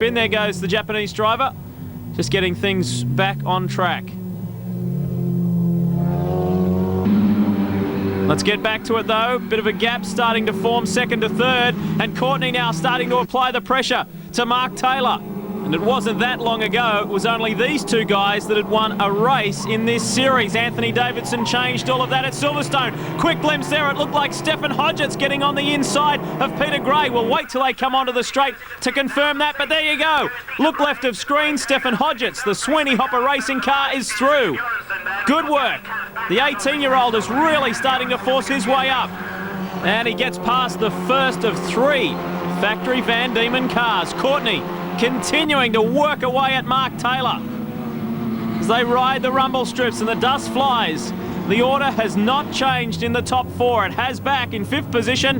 In there goes the Japanese driver, just getting things back on track. Let's get back to it though. Bit of a gap starting to form second to third, and Courtney now starting to apply the pressure to Mark Taylor. And it wasn't that long ago, it was only these two guys that had won a race in this series. Anthony Davidson changed all of that at Silverstone. Quick glimpse there, it looked like Stefan Hodgetts getting on the inside of Peter Gray. We'll wait till they come onto the straight to confirm that, but there you go. Look left of screen, Stefan Hodgetts, the Sweeney Hopper racing car is through. Good work. The 18-year-old is really starting to force his way up. And he gets past the first of three factory Van Diemen cars. Courtney continuing to work away at Mark Taylor as they ride the rumble strips and the dust flies. The order has not changed in the top four. It has back in fifth position.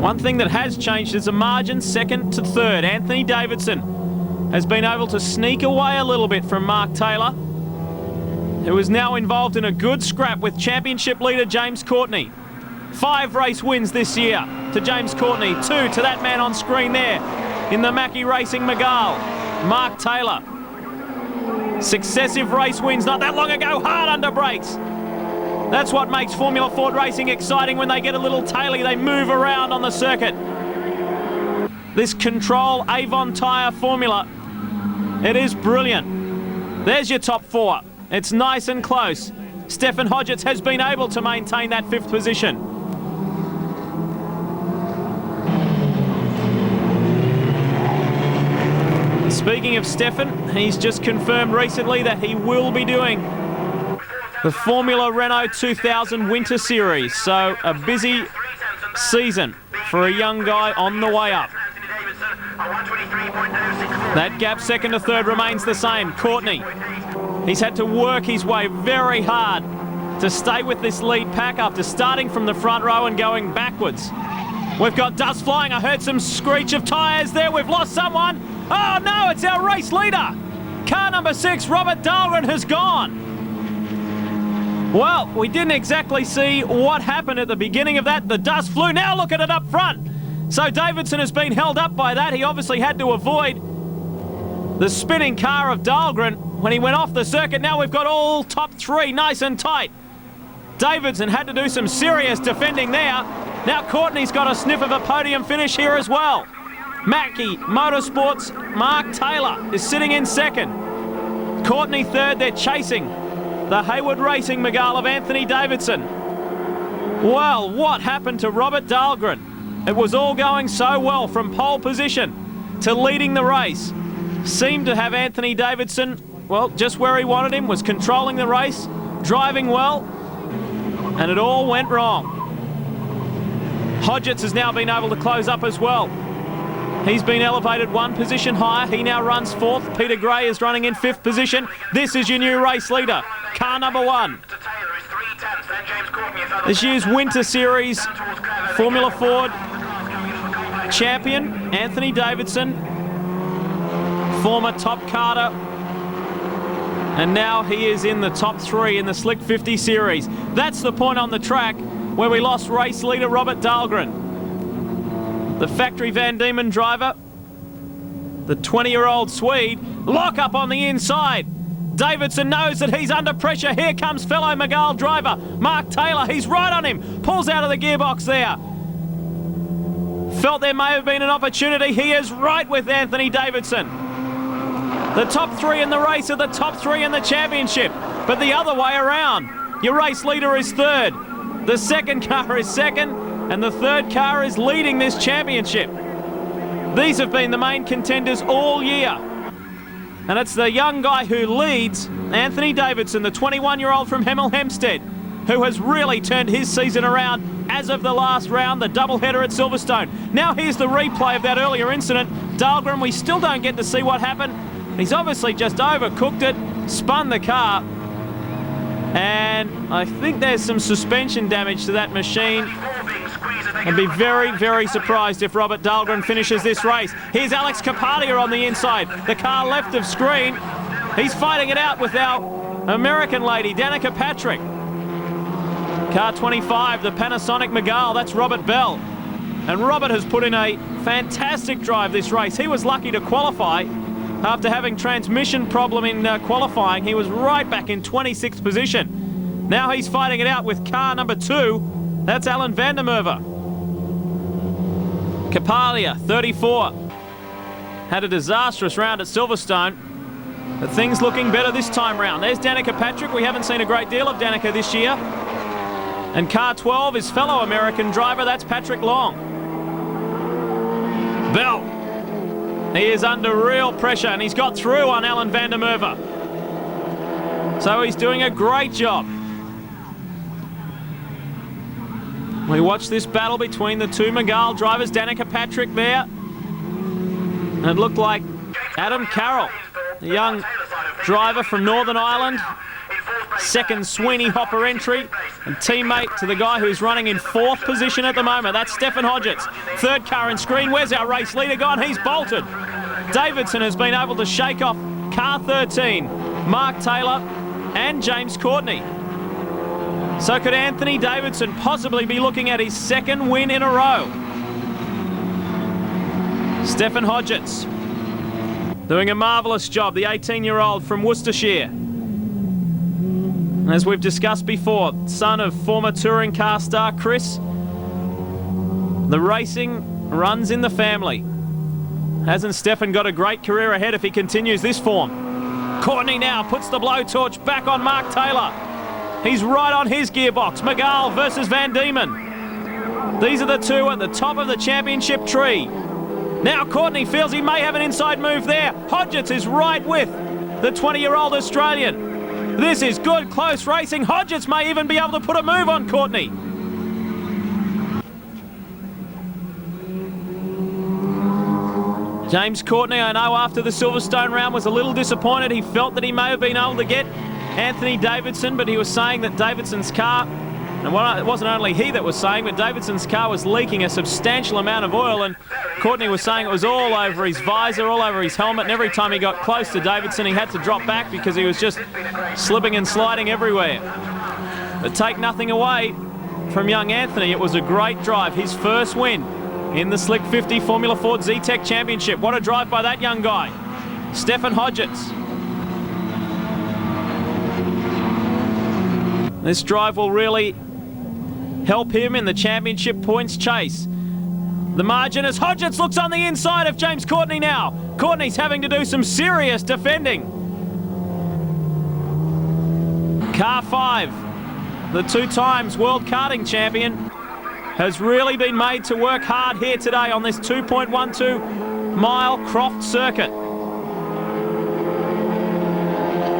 One thing that has changed is the margin second to third. Anthony Davidson has been able to sneak away a little bit from Mark Taylor, who is now involved in a good scrap with championship leader James Courtney. 5 race wins this year to James Courtney, 2 to that man on screen there in the Mackie Racing Megale, Mark Taylor. Successive race wins not that long ago, hard under brakes. That's what makes Formula Ford racing exciting. When they get a little taily, they move around on the circuit. This Control Avon tyre formula, it is brilliant. There's your top 4. It's nice and close. Stefan Hodgetts has been able to maintain that 5th position. Speaking of Stefan, he's just confirmed recently that he will be doing the Formula Renault 2000 Winter Series. So a busy season for a young guy on the way up. That gap second to third remains the same. Courtney, he's had to work his way very hard to stay with this lead pack after starting from the front row and going backwards. We've got dust flying. I heard some screech of tyres there. We've lost someone. Oh no, it's our race leader. Car number 6, Robert Dahlgren, has gone. Well, we didn't exactly see what happened at the beginning of that. The dust flew. Now look at it up front. So Davidson has been held up by that. He obviously had to avoid the spinning car of Dahlgren when he went off the circuit. Now we've got all top 3 nice and tight. Davidson had to do some serious defending there. Now Courtney's got a sniff of a podium finish here as well. Mackie Motorsports' Mark Taylor is sitting in second. Courtney third. They're chasing the Hayward Racing Megale of Anthony Davidson. Well, what happened to Robert Dahlgren? It was all going so well from pole position to leading the race. Seemed to have Anthony Davidson, well, just where he wanted him, was controlling the race, driving well, and it all went wrong. Hodgetts has now been able to close up as well. He's been elevated 1 position higher. He now runs 4th. Peter Gray is running in 5th position. This is your new race leader, car number 1. This year's Winter Series Formula Ford champion, Anthony Davidson, former top carter, and now he is in the top 3 in the Slick 50 Series. That's the point on the track where we lost race leader Robert Dahlgren. The factory Van Diemen driver, the 20-year-old Swede, lock up on the inside. Davidson knows that he's under pressure. Here comes fellow Megale driver, Mark Taylor. He's right on him, pulls out of the gearbox there. Felt there may have been an opportunity. He is right with Anthony Davidson. The top 3 in the race are the top 3 in the championship, but the other way around. Your race leader is 3rd. The second car is 2nd. And the 3rd car is leading this championship. These have been the main contenders all year. And it's the young guy who leads, Anthony Davidson, the 21-year-old from Hemel Hempstead, who has really turned his season around as of the last round, the doubleheader at Silverstone. Now here's the replay of that earlier incident. Dahlgren, we still don't get to see what happened. He's obviously just overcooked it, spun the car, and I think there's some suspension damage to that machine. I'd be very, very surprised if Robert Dahlgren finishes this race. Here's Alex Capadia on the inside. The car left of screen. He's fighting it out with our American lady, Danica Patrick. Car 25, the Panasonic Megale, that's Robert Bell. And Robert has put in a fantastic drive this race. He was lucky to qualify after having transmission problem in qualifying. He was right back in 26th position. Now he's fighting it out with car number 2. That's Alan van der Merwe. Kapalia, 34. Had a disastrous round at Silverstone, but things looking better this time round. There's Danica Patrick. We haven't seen a great deal of Danica this year. And car 12 is fellow American driver, that's Patrick Long. Bell. He is under real pressure, and he's got through on Alan van der Merwe. So he's doing a great job. We watch this battle between the two Mygale drivers, Danica Patrick there. And it looked like Adam Carroll, the young driver from Northern Ireland, second Sweeney Hopper entry, and teammate to the guy who's running in 4th position at the moment. That's Stefan Hodgetts. 3rd car in screen. Where's our race leader gone? He's bolted. Davidson has been able to shake off car 13, Mark Taylor and James Courtney. So could Anthony Davidson possibly be looking at his 2nd win in a row? Stefan Hodgetts doing a marvellous job, the 18-year-old from Worcestershire. As we've discussed before, son of former touring car star Chris. The racing runs in the family. Hasn't Stefan got a great career ahead if he continues this form? Courtney now puts the blowtorch back on Mark Taylor. He's right on his gearbox. Mygale versus Van Diemen. These are the two at the top of the championship tree. Now Courtney feels he may have an inside move there. Hodgetts is right with the 20-year-old Australian. This is good, close racing. Hodgetts may even be able to put a move on Courtney. James Courtney, I know after the Silverstone round, was a little disappointed. He felt that he may have been able to get Anthony Davidson, but he was saying that Davidson's car, and it wasn't only he that was saying, but Davidson's car was leaking a substantial amount of oil, and Courtney was saying it was all over his visor, all over his helmet, and every time he got close to Davidson, he had to drop back because he was just slipping and sliding everywhere. But take nothing away from young Anthony, it was a great drive, his first win in the Slick 50 Formula Ford Zetec Championship. What a drive by that young guy, Stefan Hodgetts. This drive will really help him in the championship points chase. The margin as Hodgetts looks on the inside of James Courtney now. Courtney's having to do some serious defending. Car 5, the 2 times world karting champion, has really been made to work hard here today on this 2.12 mile Croft circuit.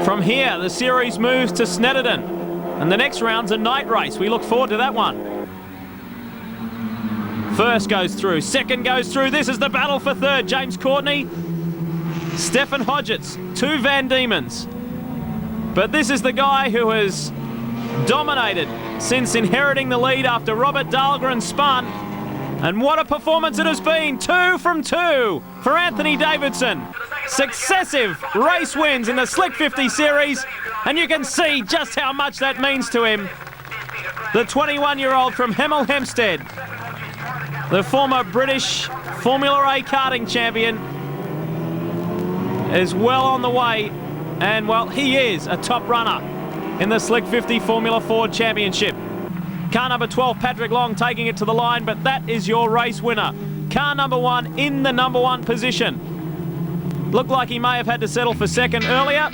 From here, the series moves to Snetterton. And the next round's a night race. We look forward to that one. First goes through, second goes through. This is the battle for 3rd. James Courtney, Stefan Hodgetts, 2 Van Diemens. But this is the guy who has dominated since inheriting the lead after Robert Dahlgren spun. And what a performance it has been. 2 from 2 for Anthony Davidson. Successive race wins in the Slick 50 series. And you can see just how much that means to him. The 21-year-old from Hemel Hempstead, the former British Formula A karting champion, is well on the way. And, well, he is a top runner in the Slick 50 Formula Ford Championship. Car number 12, Patrick Long, taking it to the line, but that is your race winner. Car number 1 in the number 1 position. Looked like he may have had to settle for 2nd earlier,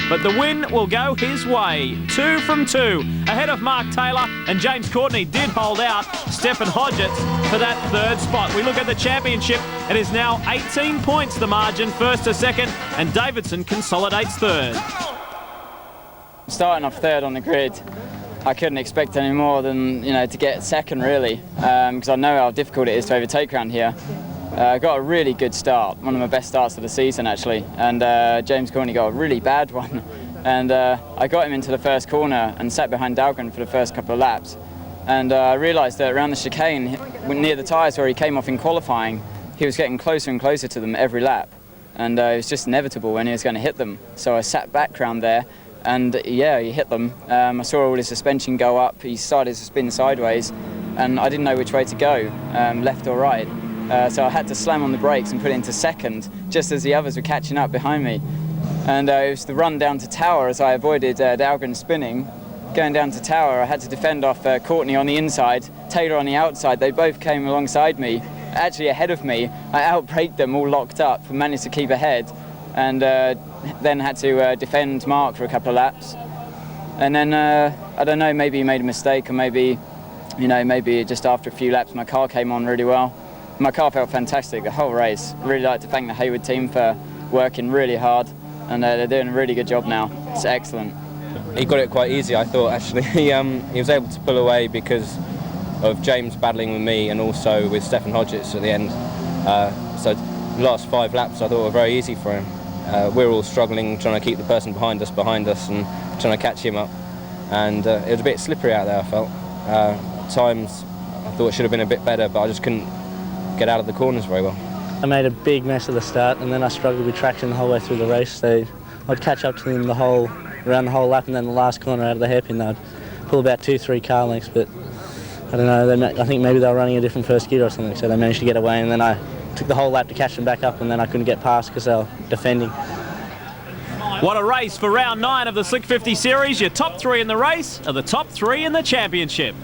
but the win will go his way. 2 from 2, ahead of Mark Taylor, and James Courtney did hold out Stefan Hodgetts for that 3rd spot. We look at the championship, it is now 18 points the margin, 1st to 2nd, and Davidson consolidates 3rd. Starting off 3rd on the grid, I couldn't expect any more than, to get 2nd really, because I know how difficult it is to overtake around here. I got a really good start, one of my best starts of the season actually, and James Courtney got a really bad one. And I got him into the first corner and sat behind Dahlgren for the first couple of laps. And I realised that around the chicane, near the tyres where he came off in qualifying, he was getting closer and closer to them every lap. And it was just inevitable when he was going to hit them. So I sat back round there, and yeah, he hit them. I saw all his suspension go up, he started to spin sideways, and I didn't know which way to go, left or right. So I had to slam on the brakes and put it into second, just as the others were catching up behind me. And it was the run down to Tower as I avoided Dahlgren spinning. Going down to Tower, I had to defend off Courtney on the inside, Taylor on the outside. They both came alongside me, actually ahead of me. I outbraked them all locked up and managed to keep ahead, and then had to defend Mark for a couple of laps. And then, I don't know, maybe he made a mistake, or maybe just after a few laps my car came on really well. My car felt fantastic the whole race. I'd really like to thank the Hayward team for working really hard, and they're doing a really good job now. It's excellent. He got it quite easy, I thought, actually. He was able to pull away because of James battling with me and also with Stefan Hodgetts at the end. So the last 5 laps I thought were very easy for him. We were all struggling, trying to keep the person behind us and trying to catch him up. And it was a bit slippery out there, I felt. At times I thought it should have been a bit better, but I just couldn't get out of the corners very well. I made a big mess at the start, and then I struggled with traction the whole way through the race. So I'd catch up to them around the whole lap, and then the last corner out of the hairpin I'd pull about 2-3 car lengths. But I don't know, I think maybe they were running a different first gear or something, so they managed to get away, and then I took the whole lap to catch them back up, and then I couldn't get past because they were defending. What a race for round 9 of the Slick 50 Series. Your top 3 in the race are the top 3 in the championship.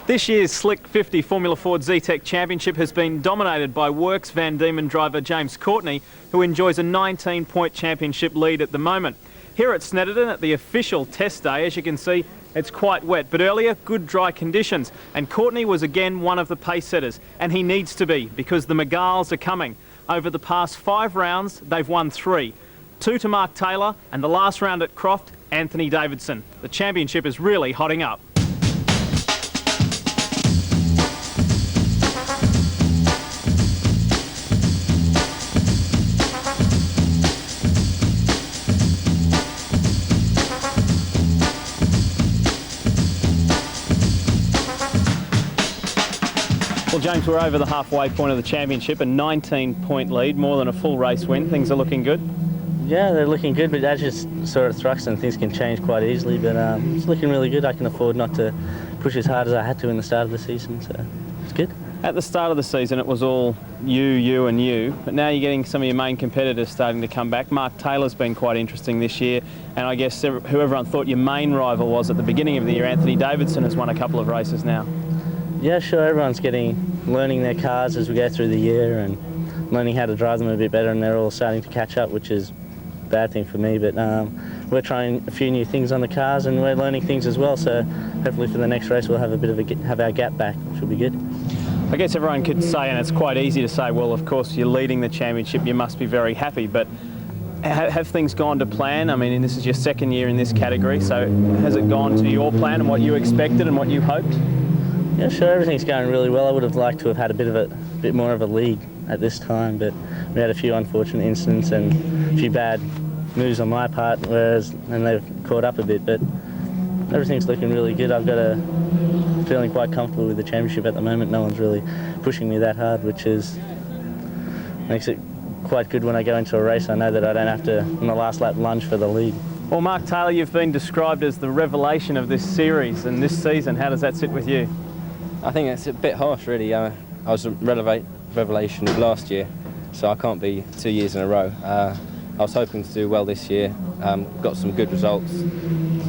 This year's Slick 50 Formula Ford Zetec Championship has been dominated by Works Van Diemen driver James Courtney, who enjoys a 19-point championship lead at the moment. Here at Snetterton at the official test day, as you can see, it's quite wet, but earlier good dry conditions, and Courtney was again one of the pace setters, and he needs to be because the Megals are coming. Over the past 5 rounds, they've won 3. 2 to Mark Taylor, and the last round at Croft, Anthony Davidson. The championship is really hotting up. Well, James, we're over the halfway point of the championship, a 19-point lead, more than a full race win. Things are looking good. Yeah, they're looking good, but as you saw at Thruxton, things can change quite easily, but it's looking really good. I can afford not to push as hard as I had to in the start of the season, so it's good. At the start of the season, it was all you and you, but now you're getting some of your main competitors starting to come back. Mark Taylor's been quite interesting this year, and I guess who everyone thought your main rival was at the beginning of the year, Anthony Davidson, has won a couple of races now. Yeah, sure, everyone's learning their cars as we go through the year and learning how to drive them a bit better, and they're all starting to catch up, which is a bad thing for me, but we're trying a few new things on the cars and we're learning things as well, so hopefully for the next race we'll have have our gap back, which will be good. I guess everyone could say, and it's quite easy to say, well, of course you're leading the championship, you must be very happy, but have things gone to plan? I mean, this is your second year in this category, so has it gone to your plan and what you expected and what you hoped? Yeah, sure, everything's going really well. I would have liked to have had a bit more of a lead at this time, but we had a few unfortunate incidents and a few bad moves on my part, and they've caught up a bit, but everything's looking really good. I've got feeling quite comfortable with the championship at the moment. No one's really pushing me that hard, which makes it quite good when I go into a race. I know that I don't have to, on the last lap, lunge for the lead. Well, Mark Taylor, you've been described as the revelation of this series and this season. How does that sit with you? I think it's a bit harsh, really. I was a revelation of last year, so I can't be 2 years in a row. I was hoping to do well this year, got some good results.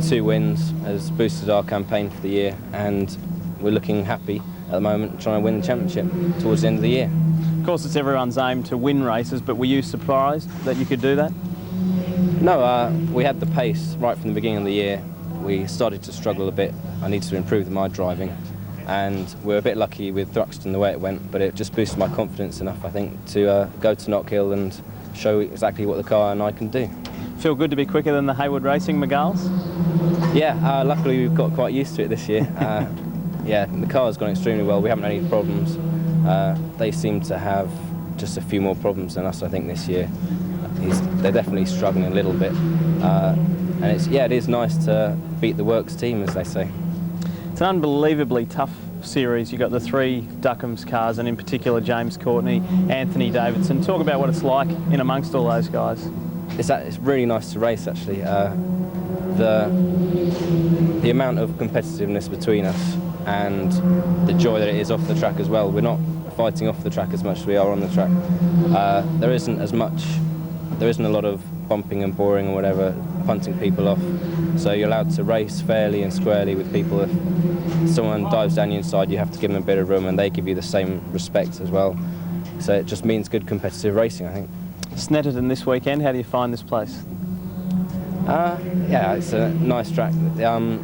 2 wins has boosted our campaign for the year, and we're looking happy at the moment, trying to win the championship towards the end of the year. Of course, it's everyone's aim to win races, but were you surprised that you could do that? No, we had the pace right from the beginning of the year. We started to struggle a bit. I needed to improve my driving. And we're a bit lucky with Thruxton the way it went, but it just boosted my confidence enough, I think, to go to Knockhill and show exactly what the car and I can do. Feel good to be quicker than the Hayward Racing Megals? Yeah, luckily we've got quite used to it this year. Yeah, the car's gone extremely well. We haven't had any problems. They seem to have just a few more problems than us, I think, this year. They're definitely struggling a little bit. And it is nice to beat the works team, as they say. It's an unbelievably tough series. You've got the three Duckham's cars, and in particular James Courtney, Anthony Davidson. Talk about what it's like in amongst all those guys. It's really nice to race, actually. The amount of competitiveness between us and the joy that it is off the track as well. We're not fighting off the track as much as we are on the track. There isn't a lot of bumping and boring or whatever, punting people off. So you're allowed to race fairly and squarely with people. If someone dives down the inside, you have to give them a bit of room, and they give you the same respect as well. So it just means good competitive racing, I think. Snetterton this weekend, how do you find this place? Yeah, it's a nice track,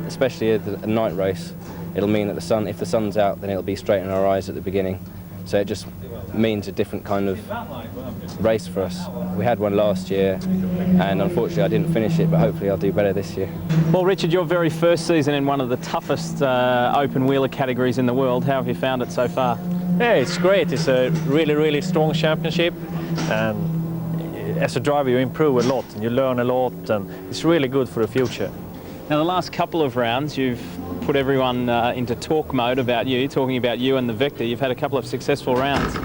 especially a night race. It'll mean that if the sun's out, then it'll be straight in our eyes at the beginning. So it just means a different kind of race for us. We had one last year, and unfortunately I didn't finish it, but hopefully I'll do better this year. Well, Richard, your very first season in one of the toughest open wheeler categories in the world. How have you found it so far? Yeah, it's great. It's a really, really strong championship, and as a driver you improve a lot and you learn a lot, and it's really good for the future. Now, the last couple of rounds, you've put everyone into talk mode about you, talking about you and the Vector. You've had a couple of successful rounds.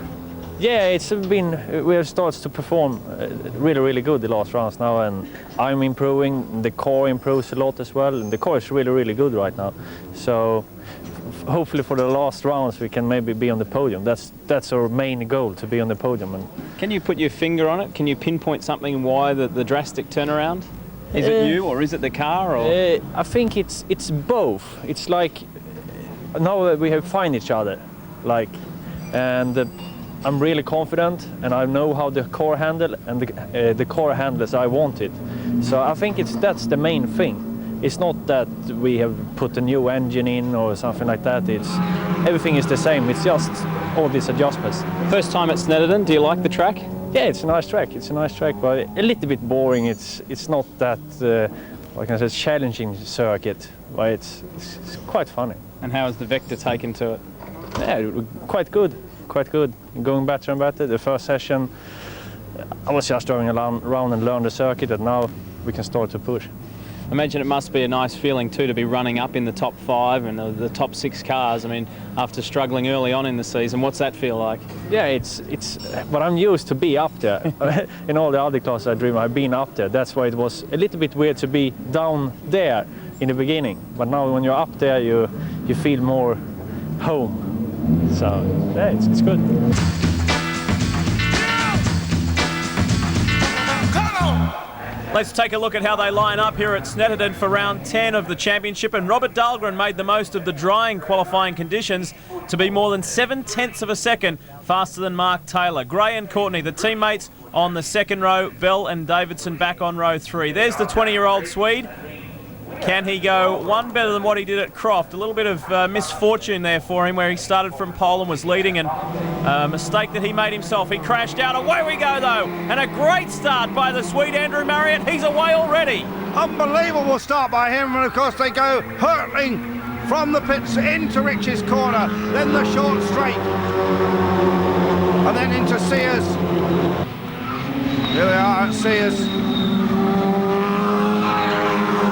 Yeah, we have started to perform really, really good the last rounds now, and I'm improving. The car improves a lot as well, and the car is really, really good right now. So hopefully for the last rounds we can maybe be on the podium. That's our main goal, to be on the podium. And can you put your finger on it? Can you pinpoint something why the drastic turnaround? Is it you, or is it the car? Or? I think it's both. It's like now that we have found each other, and I'm really confident, and I know how the car handle, and the car handles I want it. So I think that's the main thing. It's not that we have put a new engine in or something like that. Everything is the same. It's just all these adjustments. First time at Snetterton. Do you like the track? Yeah, it's a nice track. It's a nice track, but a little bit boring. It's not that challenging circuit, but it's quite funny. And how has the Vector taken to it? Yeah, quite good. Going better and better. The first session, I was just driving around and learn the circuit, and now we can start to push. I imagine it must be a nice feeling too to be running up in the top 5 and the top 6 cars. I mean, after struggling early on in the season, what's that feel like? Yeah, it's. But I'm used to be up there. In all the other classes I driven, I've been up there. That's why it was a little bit weird to be down there in the beginning. But now when you're up there, you feel more home. So yeah, it's good. Let's take a look at how they line up here at Snetterton for round 10 of the championship. And Robert Dahlgren made the most of the drying qualifying conditions to be more than 7/10 of a second faster than Mark Taylor. Gray and Courtney, the teammates, on the second row. Bell and Davidson back on row 3. There's the 20-year-old Swede. Can he go one better than what he did at Croft? A little bit of misfortune there for him, where he started from pole and was leading, and a mistake that he made himself. He crashed out. Away we go, though. And a great start by the Swede Andrew Marriott. He's away already. Unbelievable start by him, and of course they go hurtling from the pits into Rich's corner, then the short straight, and then into Sears. Here they are at Sears.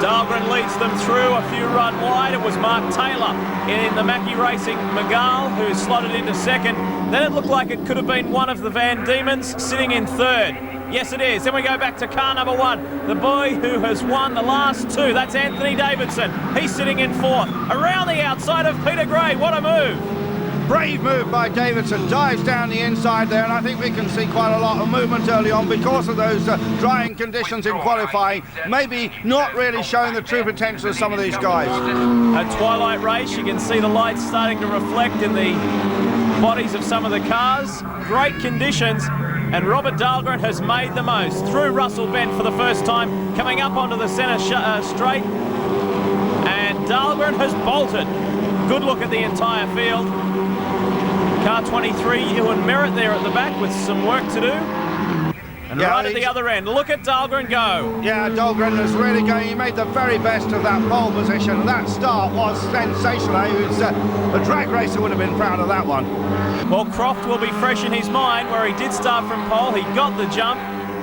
Dahlgren leads them through, a few run wide. It was Mark Taylor in the Mackie Racing McGall who slotted into second. Then it looked like it could have been one of the Van Diemen's sitting in third. Yes, it is. Then we go back to car number 1, the boy who has won the last 2. That's Anthony Davidson. He's sitting in 4th. Around the outside of Peter Gray. What a move. Brave move by Davidson, dives down the inside there, and I think we can see quite a lot of movement early on because of those drying conditions in qualifying, maybe not really showing the true potential of some of these guys. A twilight race, you can see the lights starting to reflect in the bodies of some of the cars. Great conditions, and Robert Dahlgren has made the most. Through Russell Bend for the first time, coming up onto the centre straight, and Dahlgren has bolted. Good look at the entire field. Car 23, Ewan Merritt there at the back with some work to do. And Yeah, right at the he's- other end, look at Dahlgren go. Yeah, Dahlgren was really going. He made the very best of that pole position. That start was sensational. A drag racer would have been proud of that one. Well, Croft will be fresh in his mind where he did start from pole. He got the jump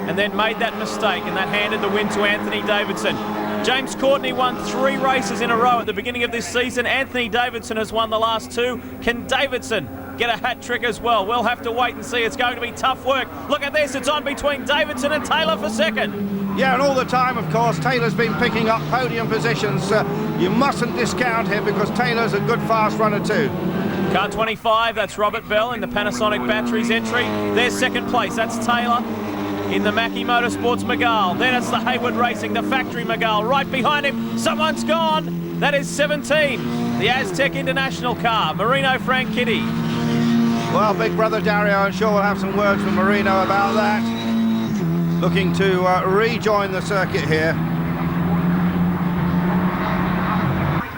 and then made that mistake, and that handed the win to Anthony Davidson. James Courtney won 3 races in a row at the beginning of this season. Anthony Davidson has won the last 2. Can Davidson get a hat trick as well? We'll have to wait and see. It's going to be tough work. Look at this. It's on between Davidson and Taylor for second. Yeah, and all the time, of course, Taylor's been picking up podium positions. You mustn't discount him because Taylor's a good fast runner too. Car 25, that's Robert Bell in the Panasonic Batteries entry. There's second place. That's Taylor in the Mackie Motorsports Mygale. Then it's the Hayward Racing, the factory Mygale. Right behind him, someone's gone. That is 17, the Aztec International car, Marino Franchitti. Well, big brother Dario, I'm sure we'll have some words with Marino about that. Looking to rejoin the circuit here.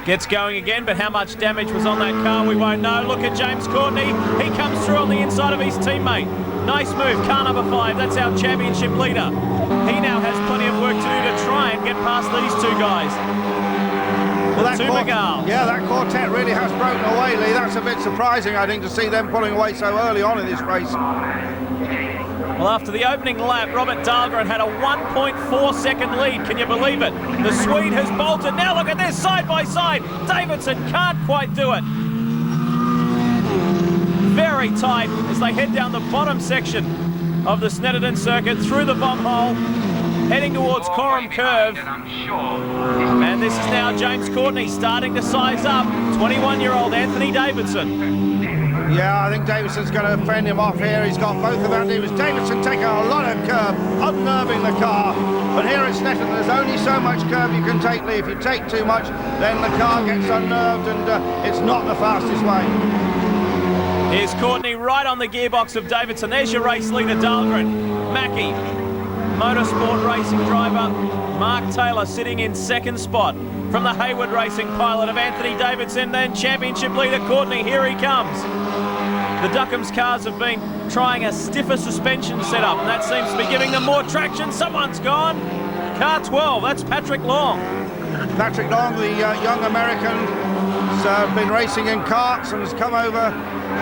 Gets going again, but how much damage was on that car, we won't know. Look at James Courtney. He comes through on the inside of his teammate. Nice move, car number 5. That's our championship leader. He now has plenty of work to do to try and get past these 2 guys. Well, Two Mygales. Yeah, that quartet really has broken away, Lee. That's a bit surprising, I think, to see them pulling away so early on in this race. Well, after the opening lap, Robert Dahlgren had a 1.4 second lead. Can you believe it? The Swede has bolted. Now look at this, side by side. Davidson can't quite do it. Very tight as they head down the bottom section of the Snetterton circuit through the bomb hole, heading towards Coram Curve. And this is now James Courtney starting to size up. 21-year-old Anthony Davidson. Yeah, I think Davidson's going to fend him off here. He's got both of them. Davidson taking a lot of curb, unnerving the car. But here at Snetterton, there's only so much curb you can take, Lee. If you take too much, then the car gets unnerved and it's not the fastest way. Here's Courtney right on the gearbox of Davidson. There's your race leader, Dahlgren. Mackie, motorsport racing driver, Mark Taylor sitting in second spot. From the Hayward Racing pilot of Anthony Davidson, then championship leader Courtney, here he comes. The Duckham's cars have been trying a stiffer suspension setup, and that seems to be giving them more traction. Someone's gone. Car 12, that's Patrick Long. Patrick Long, the young American, has been racing in karts and has come over.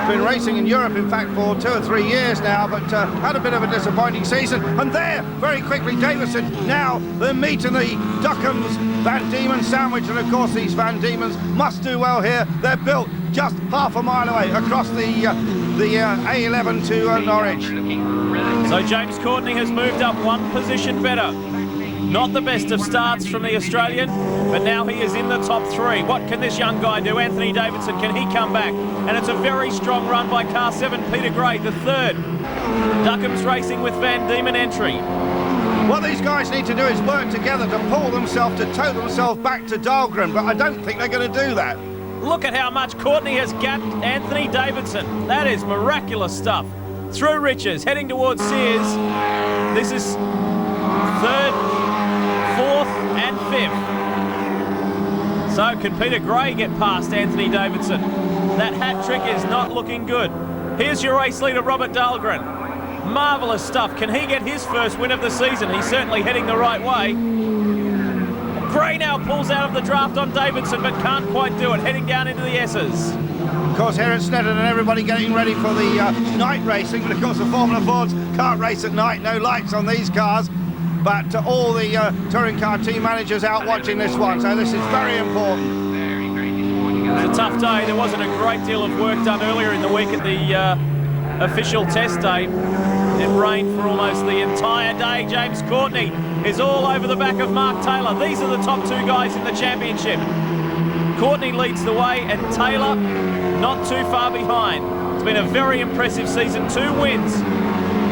Been racing in Europe, in fact, for 2 or 3 years now, but had a bit of a disappointing season. And there, very quickly, Davidson. Now they're meeting the Duckham's Van Diemen sandwich, and of course these Van Diemens must do well here. They're built just half a mile away across the A11 to Norwich. So James Courtney has moved up 1 position better. Not the best of starts from the Australian, but now he is in the top 3. What can this young guy do? Anthony Davidson, can he come back? And it's a very strong run by car 7, Peter Gray, the 3rd. Duckham's Racing with Van Diemen entry. What these guys need to do is work together to pull themselves, to tow themselves back to Dahlgren, but I don't think they're going to do that. Look at how much Courtney has gapped Anthony Davidson. That is miraculous stuff. Through Riches, heading towards Sears. This is 3rd, 4th and 5th. So can Peter Gray get past Anthony Davidson? That hat trick is not looking good. Here's your race leader, Robert Dahlgren. Marvellous stuff. Can he get his first win of the season? He's certainly heading the right way. Gray now pulls out of the draft on Davidson, but can't quite do it, heading down into the S's. Of course, here at Snetterton, everybody getting ready for the night racing, but of course the Formula Ford's kart race at night, no lights on these cars, but all the touring car team managers out watching this one, so this is very important. It was a tough day. There wasn't a great deal of work done earlier in the week at the official test day. It rained for almost the entire day. James Courtney is all over the back of Mark Taylor. These are the top 2 guys in the championship. Courtney leads the way and Taylor not too far behind. It's been a very impressive season. 2 wins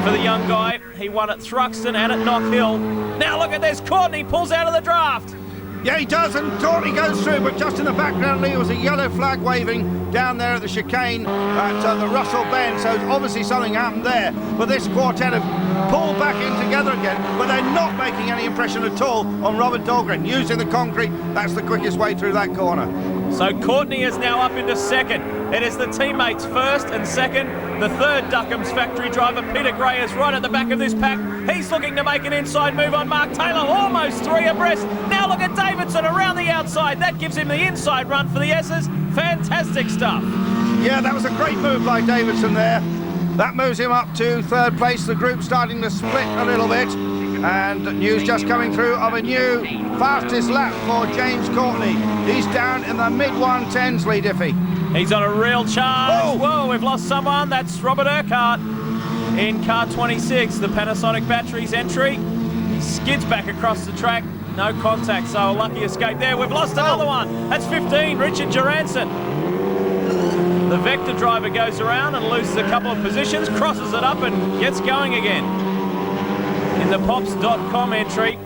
for the young guy. He won at Thruxton and at Knock Hill. Now look at this. Courtney pulls out of the draft. Yeah, he does, and Courtney goes through, but just in the background, Lee, was a yellow flag waving down there at the chicane at the Russell Bend, so obviously something happened there. But this quartet have pulled back in together again, but they're not making any impression at all on Robert Dahlgren. Using the concrete, that's the quickest way through that corner. So Courtney is now up into 2nd. It is the teammates 1st and 2nd. The third Duckham's factory driver, Peter Gray, is right at the back of this pack. He's looking to make an inside move on Mark Taylor, almost 3 abreast. Now look at Davidson around the outside. That gives him the inside run for the S's. Fantastic stuff. Yeah, that was a great move by Davidson there. That moves him up to third place. The group starting to split a little bit. And news just coming through of a new fastest lap for James Courtney. He's down in the mid-110s, Lee Diffie. He's on a real charge. Whoa. Whoa, we've lost someone. That's Robert Urquhart in car 26, the Panasonic Batteries entry. He skids back across the track. No contact, so a lucky escape there. We've lost another one. That's 15, Richard Joranson. The Vector driver goes around and loses a couple of positions, crosses it up and gets going again in the Pops.com entry.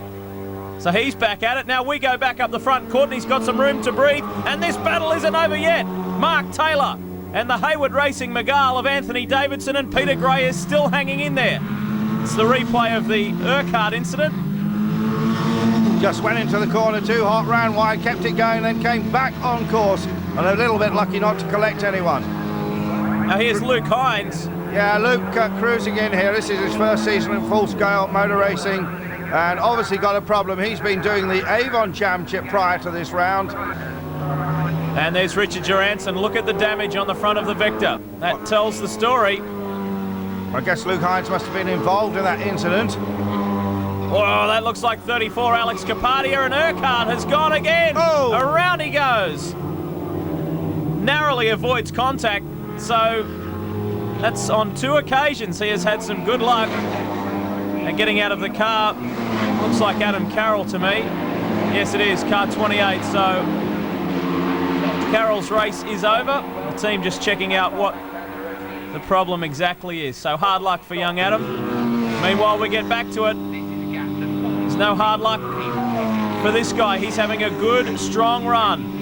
So he's back at it. Now we go back up the front. Courtney's got some room to breathe, and this battle isn't over yet. Mark Taylor and the Hayward Racing Megale of Anthony Davidson and Peter Gray is still hanging in there. It's the replay of the Urquhart incident. Just went into the corner too hot, ran wide, kept it going, then came back on course, and a little bit lucky not to collect anyone. Now here's Luke Hines. Yeah, Luke cruising in here. This is his first season in full-scale motor racing, and obviously got a problem. He's been doing the Avon Championship prior to this round. And there's Richard Joranson. Look at the damage on the front of the Vector. That tells the story. I guess Luke Hines must have been involved in that incident. Oh, that looks like 34 Alex Capadia, and Urquhart has gone again. Oh. Around he goes. Narrowly avoids contact, so that's on 2 occasions he has had some good luck. And getting out of the car, looks like Adam Carroll to me. Yes, it is, car 28, so Carroll's race is over. The team just checking out what the problem exactly is. So hard luck for young Adam. Meanwhile, we get back to it. There's no hard luck for this guy. He's having a good, strong run.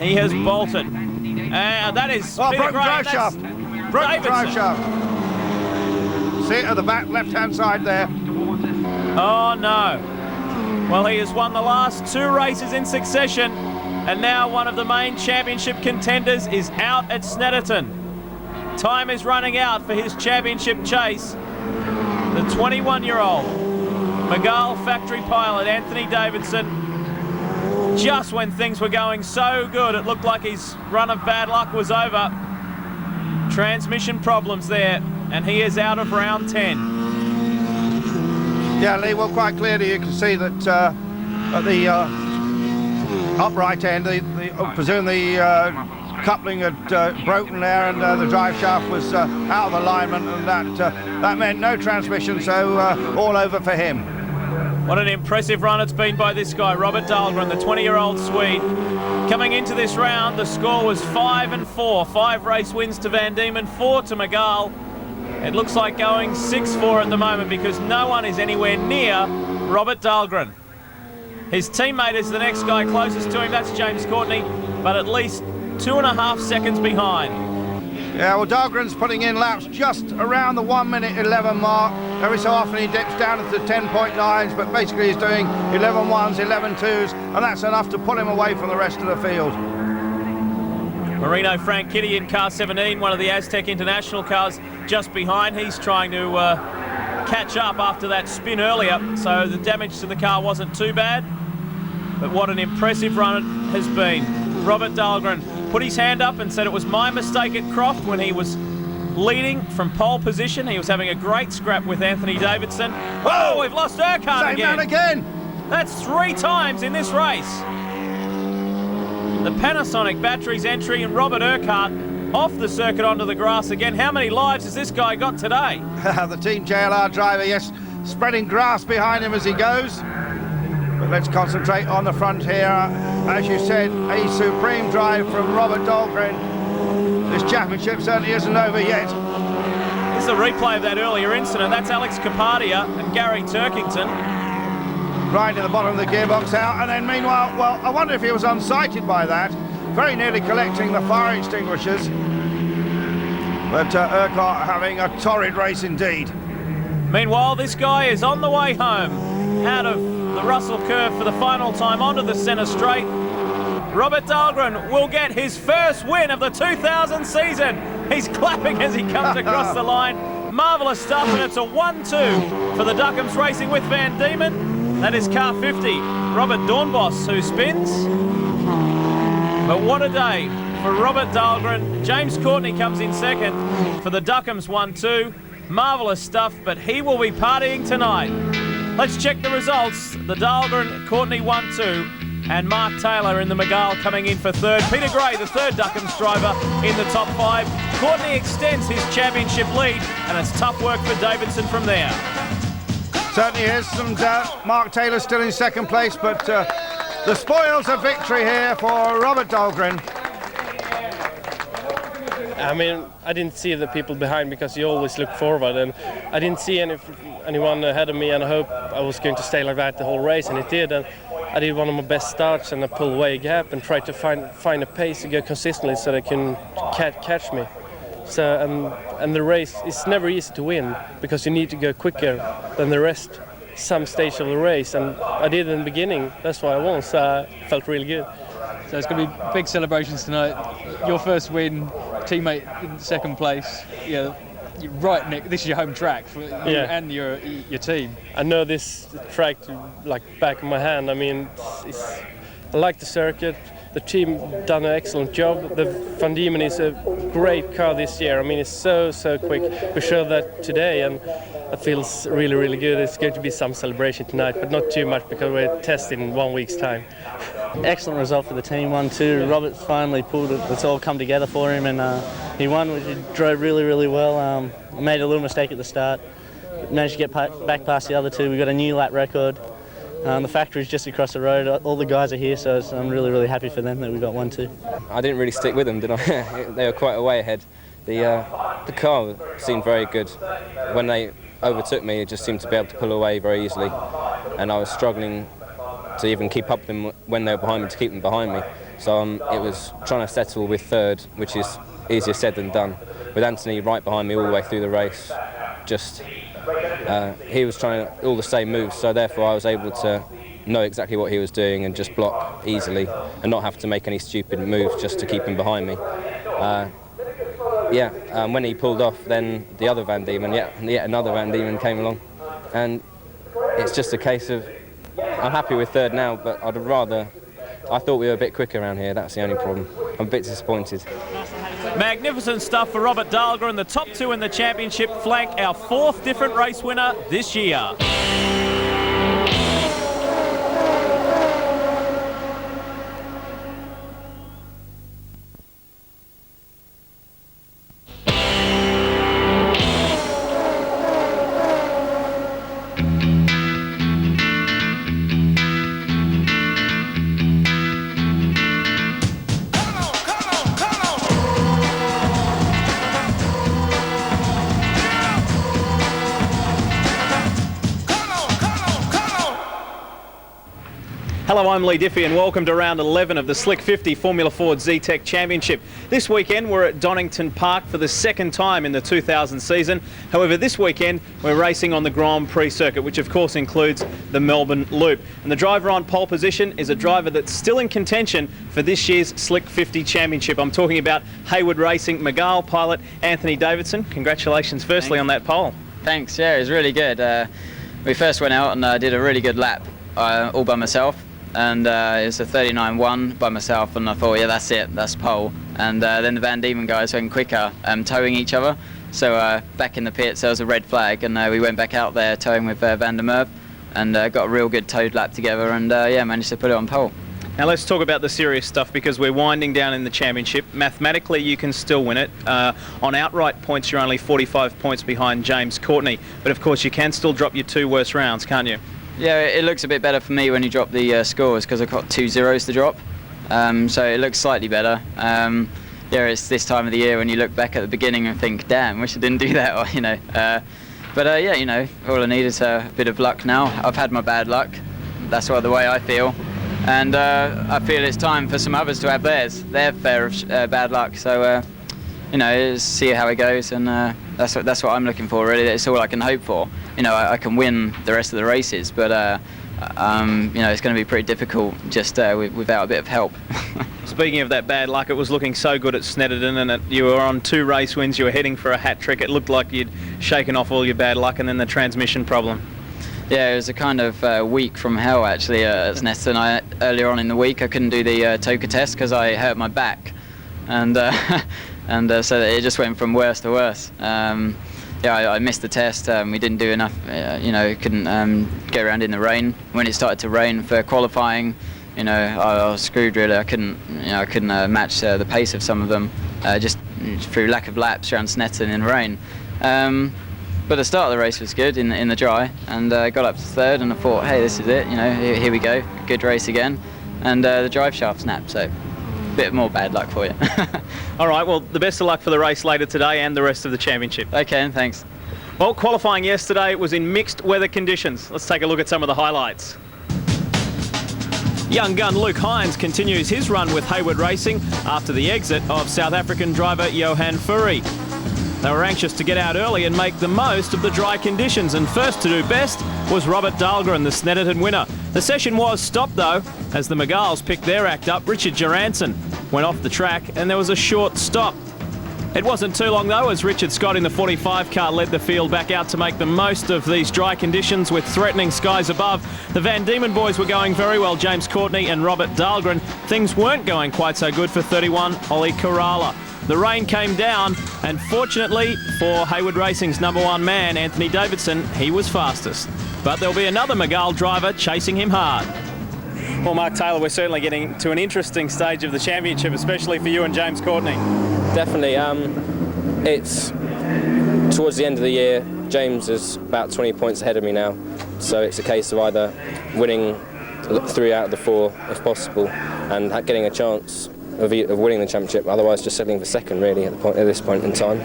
He has bolted. And that is Oh, Peter broken Gray. drive That's shaft. Broken drive Davidson. shaft. See it at the back left-hand side there. Oh no. Well, he has won the last 2 races in succession, and now one of the main championship contenders is out at Snetterton. Time is running out for his championship chase. The 21-year-old Megale factory pilot Anthony Davidson, just when things were going so good, it looked like his run of bad luck was over. Transmission problems there, and he is out of round 10. Yeah, Lee, well, quite clearly you can see that at the upright end, I presume the coupling had broken there, and the drive shaft was out of alignment, and that meant no transmission, so all over for him. What an impressive run it's been by this guy, Robert Dahlgren, the 20-year-old Swede. Coming into this round, the score was 5-4. 5 race wins to Van Diemen, 4 to Megale. It looks like going 6-4 at the moment because no one is anywhere near Robert Dahlgren. His teammate is the next guy closest to him, that's James Courtney, but at least 2.5 seconds behind. Yeah, well, Dahlgren's putting in laps just around the 1:11 mark. Every so often he dips down into the 10.9s, but basically he's doing 11.1s, 11.2s, and that's enough to pull him away from the rest of the field. Marino Franchitti in car 17, one of the Aztec International cars just behind. He's trying to catch up after that spin earlier, so the damage to the car wasn't too bad. But what an impressive run it has been. Robert Dahlgren put his hand up and said it was my mistake at Croft when he was leading from pole position. He was having a great scrap with Anthony Davidson. Oh, we've lost Urquhart Same again. man again. That's 3 times in this race. The Panasonic Batteries entry and Robert Urquhart off the circuit onto the grass again. How many lives has this guy got today? The Team JLR driver, yes, spreading grass behind him as he goes. But let's concentrate on the front here. As you said, a supreme drive from Robert Dahlgren. This championship certainly isn't over yet. This is a replay of that earlier incident. That's Alex Capadia and Gary Turkington. Right in the bottom of the gearbox out, and then meanwhile, well, I wonder if he was unsighted by that. Very nearly collecting the fire extinguishers. But Urquhart having a torrid race indeed. Meanwhile, this guy is on the way home, out of the Russell curve for the final time onto the centre straight. Robert Dahlgren will get his first win of the 2000 season. He's clapping as he comes across the line. Marvellous stuff, and it's a 1-2 for the Duckham's Racing with Van Diemen. That is car 50, Robert Dornbos, who spins. But what a day for Robert Dahlgren. James Courtney comes in second for the Duckham's 1-2. Marvellous stuff, but he will be partying tonight. Let's check the results. The Dahlgren Courtney 1-2, and Mark Taylor in the McGall coming in for third. Peter Gray, the third Duckham's driver, in the top 5. Courtney extends his championship lead, and it's tough work for Davidson from there. Certainly is, and Mark Taylor still in second place, but the spoils of victory here for Robert Dahlgren. I mean, I didn't see the people behind because you always look forward, and I didn't see anyone ahead of me, and I hope I was going to stay like that the whole race, and it did. And I did one of my best starts, and I pulled away a gap and tried to find a pace to go consistently so they can catch me. So and the race is never easy to win because you need to go quicker than the rest some stage of the race, and I did in the beginning. That's why I won, so I felt really good. So it's going to be big celebrations tonight. Your first win, teammate in second place. Yeah, you're right, Nick. This is your home track for you and your team. I know this track like back of my hand. I mean, I like the circuit. The team done an excellent job. The Van Diemen is a great car this year. I mean, it's so quick. We showed that today, and it feels really, really good. It's going to be some celebration tonight, but not too much because we're testing in 1 week's time. Excellent result for the team, 1-2. Robert finally pulled it. It's all come together for him, and he won. He drove really, really well. Made a little mistake at the start. Managed to get back past the other two. We got a new lap record. The factory's just across the road. All the guys are here, so I'm really, really happy for them that we got 1-2. I didn't really stick with them, did I? They were quite a way ahead. The car seemed very good. When they overtook me, it just seemed to be able to pull away very easily, and I was struggling to even keep up with them when they were behind me, to keep them behind me. So it was trying to settle with third, which is easier said than done. With Anthony right behind me all the way through the race, he was trying all the same moves, so therefore I was able to know exactly what he was doing and just block easily and not have to make any stupid moves just to keep him behind me. When he pulled off, then the other Van Diemen, yet another Van Diemen came along, and it's just a case of I'm happy with third now, but I thought we were a bit quicker around here. That's the only problem. I'm a bit disappointed. Magnificent stuff for Robert Dahlgren. The top 2 in the championship flank our 4th different race winner this year. Hello, I'm Lee Diffie and welcome to round 11 of the Slick 50 Formula Ford Zetec Championship. This weekend we're at Donington Park for the second time in the 2000 season. However, this weekend we're racing on the Grand Prix circuit, which of course includes the Melbourne Loop. And the driver on pole position is a driver that's still in contention for this year's Slick 50 Championship. I'm talking about Hayward Racing McGall pilot Anthony Davidson. Congratulations firstly on that pole. Thanks, yeah, it was really good. We first went out and did a really good lap all by myself. And it was a 39.1 by myself, and I thought, yeah, that's it, that's pole. And then the Van Diemen guys went quicker, towing each other. So back in the pits, there was a red flag, and we went back out there towing with Van der Merwe, and got a real good towed lap together, and managed to put it on pole. Now let's talk about the serious stuff, because we're winding down in the championship. Mathematically, you can still win it. On outright points, you're only 45 points behind James Courtney, but of course you can still drop your 2 worst rounds, can't you? Yeah, it looks a bit better for me when you drop the scores, because I've got 2 zeros to drop, so it looks slightly better. It's this time of the year when you look back at the beginning and think, damn, wish I didn't do that, or, But all I need is a bit of luck now. I've had my bad luck, that's the way I feel, and I feel it's time for some others to have their fair of bad luck, so see how it goes, and that's what I'm looking for, really. That's all I can hope for. I can win the rest of the races, but it's going to be pretty difficult just without a bit of help. Speaking of that bad luck, it was looking so good at Snetterton, and you were on 2 race wins, you were heading for a hat-trick. It looked like you'd shaken off all your bad luck, and then the transmission problem. Yeah, it was a kind of week from hell actually at Snetterton. Earlier on in the week I couldn't do the TOCA test because I hurt my back, and so it just went from worse to worse. I missed the test. We didn't do enough. Couldn't get around in the rain. When it started to rain for qualifying, I was screwed really. I couldn't match the pace of some of them just through lack of laps around Snetterton in the rain. But the start of the race was good in the dry, and got up to 3rd, and I thought, hey, this is it. Here we go. Good race again, and the drive shaft snapped. So. Bit more bad luck for you. All right, well, the best of luck for the race later today and the rest of the championship. Okay, thanks. Well, qualifying yesterday was in mixed weather conditions. Let's take a look at some of the highlights. Young gun Luke Hines continues his run with Hayward Racing after the exit of South African driver Johan Furey. They were anxious to get out early and make the most of the dry conditions, and first to do best was Robert Dahlgren, the Snetterton winner. The session was stopped though, as the Megals picked their act up. Richard Joranson went off the track and there was a short stop. It wasn't too long though, as Richard Scott in the 45 car led the field back out to make the most of these dry conditions with threatening skies above. The Van Diemen boys were going very well, James Courtney and Robert Dahlgren. Things weren't going quite so good for 31 Ollie Kerala. The rain came down, and fortunately for Hayward Racing's #1 man, Anthony Davidson, he was fastest. But there'll be another Megal driver chasing him hard. Well, Mark Taylor, we're certainly getting to an interesting stage of the championship, especially for you and James Courtney. Definitely. It's towards the end of the year. James is about 20 points ahead of me now, so it's a case of either winning 3 out of the 4 if possible, and getting a chance of winning the championship, otherwise just settling for 2nd really at this point in time.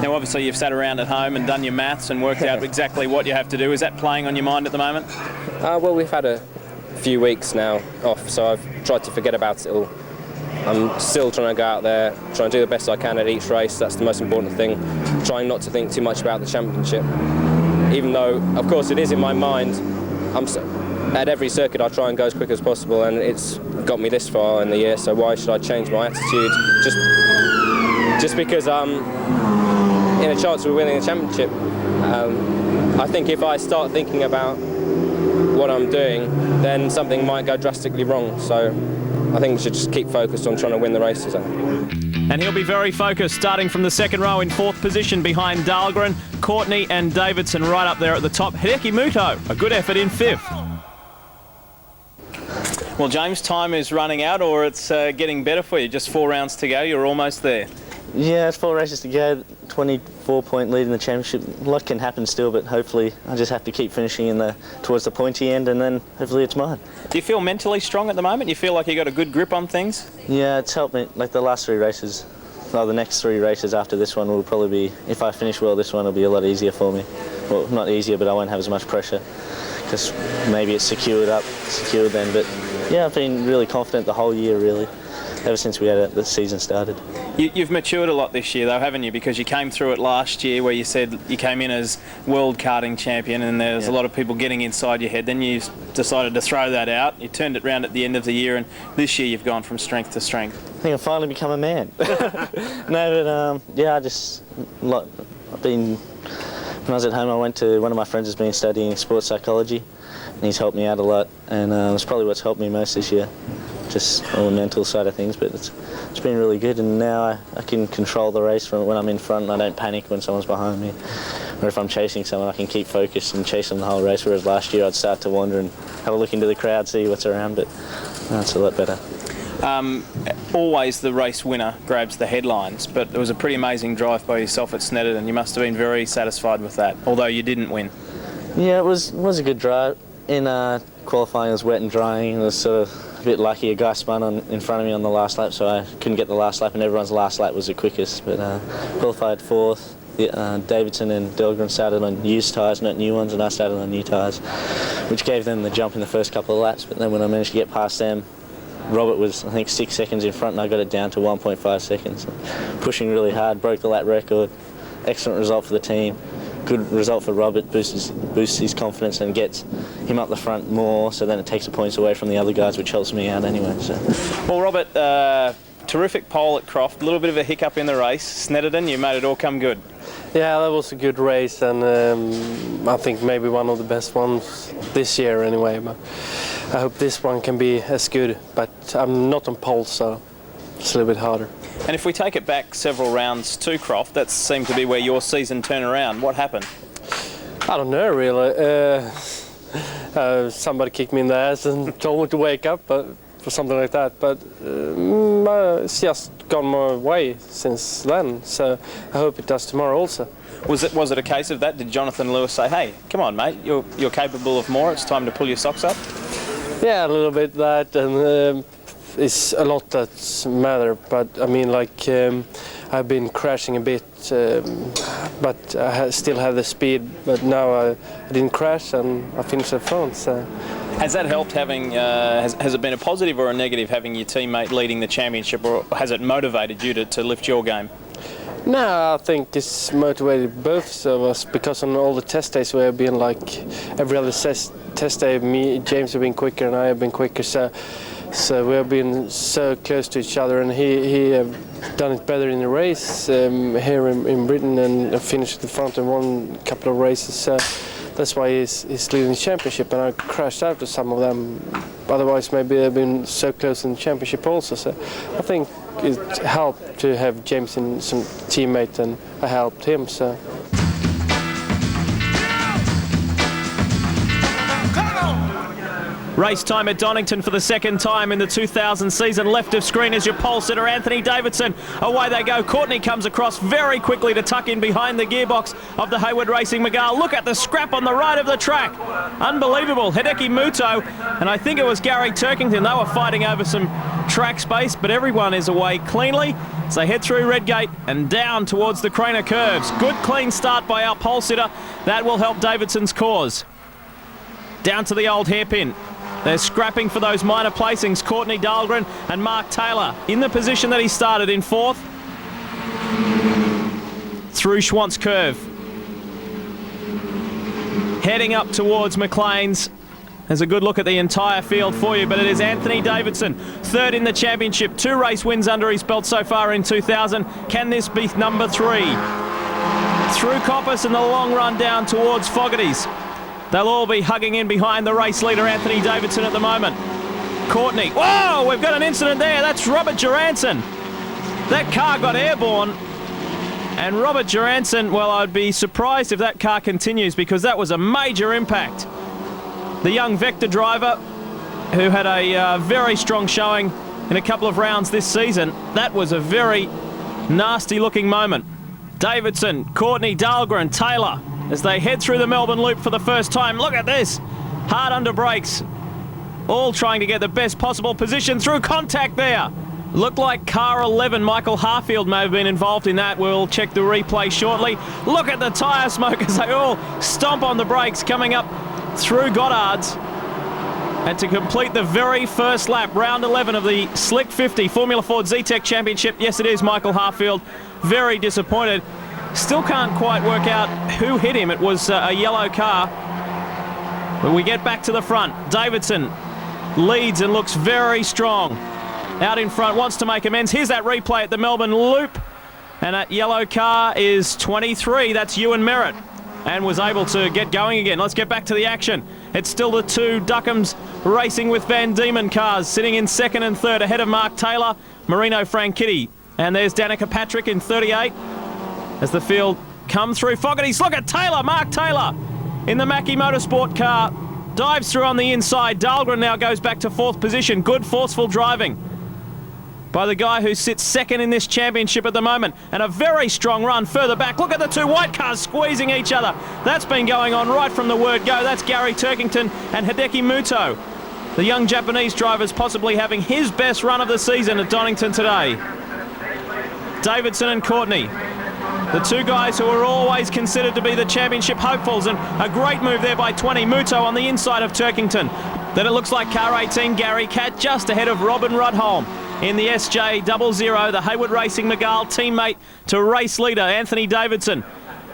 Now obviously you've sat around at home and done your maths and worked out exactly what you have to do. Is that playing on your mind at the moment? Well, we've had a few weeks now off, so I've tried to forget about it all. I'm still trying to go out there, trying to do the best I can at each race. That's the most important thing. Trying not to think too much about the championship, even though of course it is in my mind. At every circuit I try and go as quick as possible, and it's got me this far in the year, so why should I change my attitude just because I'm in a chance of winning the championship? I think if I start thinking about what I'm doing, then something might go drastically wrong, so I think we should just keep focused on trying to win the races. And he'll be very focused, starting from the 2nd row in 4th position behind Dahlgren, Courtney and Davidson right up there at the top. Hideki Muto, a good effort in 5th. Well, James, time is running out, or it's getting better for you. Just 4 rounds to go, you're almost there. Yeah, it's 4 races to go, 24-point lead in the championship. A lot can happen still, but hopefully I just have to keep finishing towards the pointy end, and then hopefully it's mine. Do you feel mentally strong at the moment? You feel like you got a good grip on things? Yeah, it's helped me. Like the last 3 races, the next 3 races after this one will probably be, if I finish well, this one will be a lot easier for me. Well, not easier, but I won't have as much pressure, because maybe it's secured then. But yeah, I've been really confident the whole year, really, ever since the season started. You've matured a lot this year, though, haven't you? Because you came through it last year where you said you came in as world karting champion, and there's a lot of people getting inside your head. Then you decided to throw that out. You turned it around at the end of the year, and this year you've gone from strength to strength. I think I've finally become a man. No, but yeah, I've been. When I was at home, I went to one of my friends has been studying sports psychology, and he's helped me out a lot, and it's probably what's helped me most this year, just on the mental side of things. But it's been really good, and now I can control the race from when I'm in front, and I don't panic when someone's behind me. Or if I'm chasing someone, I can keep focused and chase them the whole race, whereas last year I'd start to wander and have a look into the crowd, see what's around, but it's a lot better. Always the race winner grabs the headlines, but it was a pretty amazing drive by yourself at Snetterton. You must have been very satisfied with that, although you didn't win. Yeah, it was a good drive. In qualifying, it was wet and drying. It was sort of a bit lucky. A guy spun in front of me on the last lap, so I couldn't get the last lap, and everyone's last lap was the quickest. But qualified 4th. Davidson and Dahlgren started on used tyres, not new ones, and I started on new tyres, which gave them the jump in the first couple of laps. But then when I managed to get past them, Robert was, I think, 6 seconds in front, and I got it down to 1.5 seconds. Pushing really hard, broke the lap record. Excellent result for the team. good result for Robert, boosts his confidence and gets him up the front more, so then it takes the points away from the other guys, which helps me out anyway. So. Well, Robert, terrific pole at Croft, a little bit of a hiccup in the race. Snetterton, you made it all come good. Yeah, that was a good race, and I think maybe one of the best ones this year anyway. But I hope this one can be as good, but I'm not on pole, so it's a little bit harder. And if we take it back several rounds to Croft, that seemed to be where your season turned around. What happened? I don't know really. Somebody kicked me in the ass and told me to wake up, but for something like that. But it's just gone my way since then. So I hope it does tomorrow also. Was it a case of that? Did Jonathan Lewis say, "Hey, come on, mate, you're capable of more. It's time to pull your socks up"? Yeah, a little bit that, and it's a lot that's matter. But I mean, like I've been crashing a bit, but I still have the speed. But now I didn't crash and I finished the front. So. Has that helped having, has it been a positive or a negative having your teammate leading the championship, or has it motivated you to lift your game? No, I think it's motivated both of us, because on all the test days we have been like every other test day, James have been quicker and I have been quicker, so we have been so close to each other, and he have done it better in the race here in Britain, and finished at the front and won a couple of races. So that's why he's leading the championship, and I crashed out to some of them. Otherwise, maybe I've been so close in the championship also. So I think it helped to have James in some teammate, and I helped him. So. Race time at Donington for the second time in the 2000 season. Left of screen is your pole sitter, Anthony Davidson. Away they go. Courtney comes across very quickly to tuck in behind the gearbox of the Hayward Racing McGrath. Look at the scrap on the right of the track. Unbelievable. Hideki Muto, and I think it was Gary Turkington. They were fighting over some track space, but everyone is away cleanly as they head through Redgate and down towards the Craner curves. Good clean start by our pole sitter. That will help Davidson's cause. Down to the old hairpin. They're scrapping for those minor placings. Courtney Dahlgren and Mark Taylor in the position that he started in fourth. Through Schwantz curve. Heading up towards McLean's. There's a good look at the entire field for you, but it is Anthony Davidson, third in the championship. 2 race wins under his belt so far in 2000. Can this be number 3? Through Coppice and the long run down towards Fogarty's. They'll all be hugging in behind the race leader, Anthony Davidson, at the moment. Courtney. Whoa, we've got an incident there. That's Robert Johansson. That car got airborne. And Robert Johansson, well, I'd be surprised if that car continues, because that was a major impact. The young Vector driver, who had a very strong showing in a couple of rounds this season, that was a very nasty-looking moment. Davidson, Courtney, Dahlgren, Taylor, as they head through the Melbourne Loop for the first time. Look at this. Hard under brakes. All trying to get the best possible position through contact there. Looked like car 11, Michael Harfield, may have been involved in that. We'll check the replay shortly. Look at the tyre smoke as they all stomp on the brakes coming up through Goddard's. And to complete the very first lap, round 11 of the Slick 50 Formula Ford Zetec Championship. Yes, it is Michael Harfield. Very disappointed. Still can't quite work out who hit him. It was a yellow car. When we get back to the front, Davidson leads and looks very strong. Out in front, wants to make amends. Here's that replay at the Melbourne Loop. And that yellow car is 23. That's Ewan Merritt. And was able to get going again. Let's get back to the action. It's still the 2 Duckham's racing with Van Diemen cars, sitting in second and third ahead of Mark Taylor, Marino Franchitti. And there's Danica Patrick in 38. As the field come through Fogarty's. Look at Taylor, Mark Taylor, in the Mackie Motorsport car. Dives through on the inside. Dahlgren now goes back to 4th position. Good forceful driving by the guy who sits second in this championship at the moment. And a very strong run further back. Look at the 2 white cars squeezing each other. That's been going on right from the word go. That's Gary Turkington and Hideki Muto. The young Japanese driver's possibly having his best run of the season at Donington today. Davidson and Courtney, the 2 guys who are always considered to be the championship hopefuls, and a great move there by 20. Muto on the inside of Turkington. Then it looks like car 18, Gary Catt, just ahead of Robin Rudholm in the SJ00, the Hayward Racing McGrath teammate to race leader Anthony Davidson.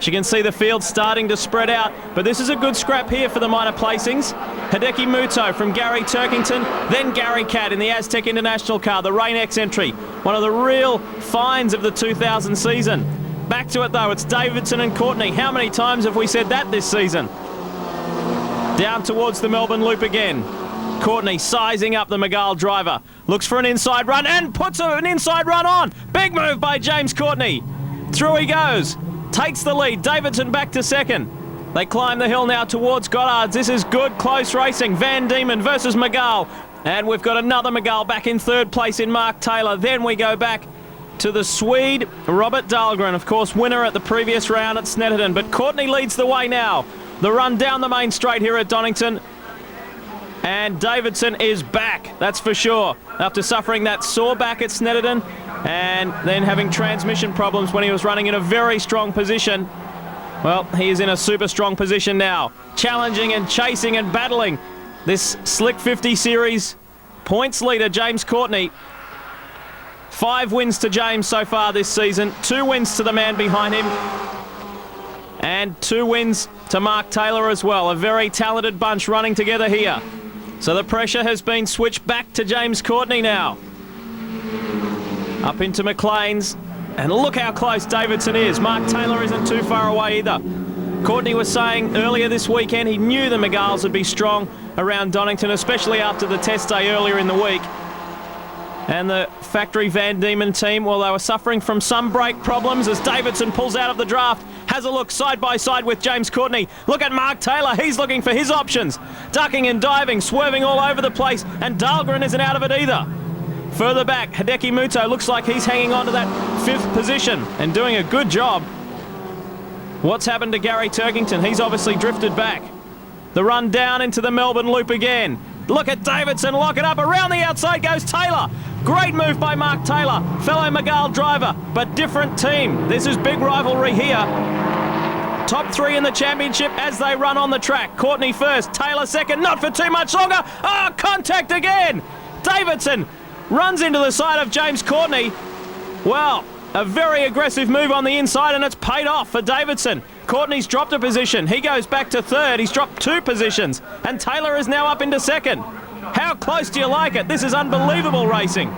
As you can see, the field starting to spread out, but this is a good scrap here for the minor placings. Hideki Muto from Gary Turkington, then Gary Catt in the Aztec International car, the Rain-X entry, one of the real finds of the 2000 season. Back to it though, it's Davidson and Courtney. How many times have we said that this season? Down towards the Melbourne Loop again. Courtney sizing up the Mygale driver. Looks for an inside run and puts an inside run on. Big move by James Courtney. Through he goes. Takes the lead. Davidson back to second. They climb the hill now towards Goddard's. This is good, close racing. Van Diemen versus Mygale. And we've got another Mygale back in third place in Mark Taylor. Then we go back to the Swede, Robert Dahlgren, of course, winner at the previous round at Snetterton. But Courtney leads the way now. The run down the main straight here at Donington. And Davidson is back, that's for sure. After suffering that sore back at Snetterton and then having transmission problems when he was running in a very strong position. Well, he is in a super strong position now. Challenging and chasing and battling this Slick 50 Series points leader, James Courtney. 5 wins to James so far this season. 2 wins to the man behind him. And 2 wins to Mark Taylor as well. A very talented bunch running together here. So the pressure has been switched back to James Courtney now. Up into McLean's. And look how close Davidson is. Mark Taylor isn't too far away either. Courtney was saying earlier this weekend he knew the Mygales would be strong around Donington, especially after the test day earlier in the week. And the factory Van Diemen team, well, they were suffering from some brake problems as Davidson pulls out of the draft. Has a look side by side with James Courtney. Look at Mark Taylor, he's looking for his options. Ducking and diving, swerving all over the place, and Dahlgren isn't out of it either. Further back, Hideki Muto looks like he's hanging on to that 5th position and doing a good job. What's happened to Gary Turkington? He's obviously drifted back. The run down into the Melbourne Loop again. Look at Davidson, lock it up. Around the outside goes Taylor. Great move by Mark Taylor, fellow Mygale driver, but different team. This is big rivalry here. Top 3 in the championship as they run on the track. Courtney first, Taylor second, not for too much longer. Oh, contact again. Davidson runs into the side of James Courtney. Well, a very aggressive move on the inside and it's paid off for Davidson. Courtney's dropped a position. He goes back to third. He's dropped 2 positions. And Taylor is now up into second. How close do you like it? This is unbelievable racing.